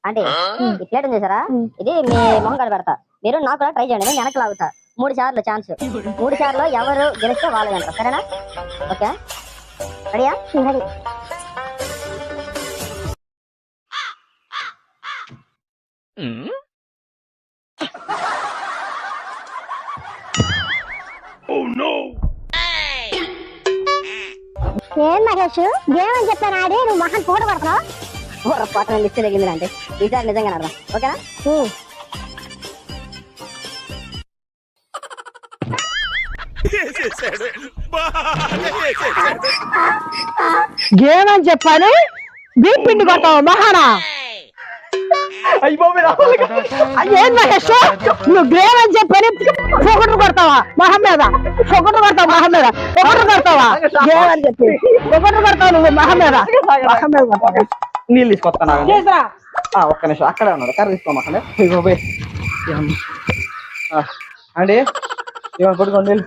అంటే ఈ ప్లేట్ ఉంది చూసారా, ఇది మీ మొహం కాడ పెడతా. మీరు నాకు కూడా ట్రై చేయండి, నేను వెనక్కి లాగుతా. 3 సార్లు ఛాన్స్. 3 సార్లు ఎవరు గెలిస్తే వాళ్ళదంట, సరేనా? ఓకే, రెడీయా? రెడీ. ఏం మహేష్ గేమ్ అని చెప్పాను ఆడి నువ్వు మహన్ పోట పడతావు. పొరపాటున లిస్ట్ తగ్గింది అంటే ఈసారి నిజంగా అర్థం, ఓకేనా? గేమ్ అని చెప్పాను బీప్ పిండి కొడతావు మహానా. ఏం మహేష్ నువ్వు గేమ్ అని చెప్పని పొగడు కొడతావా మొహం మీద? పొగడు కొడతావు మొహం మీద, పొగడు కొడతావా? గేమ్ అని చెప్పి పొగడు కొడతావు నువ్వు మొహం మీద. మొహం మీద నీళ్ళు తీసుకొస్తాను, ఒక్క నిమిషం అక్కడే ఉన్నాడు. కర్ర తీసుకోమాకండి అండి, ఏమని కొట్టుకోండి నీళ్ళు.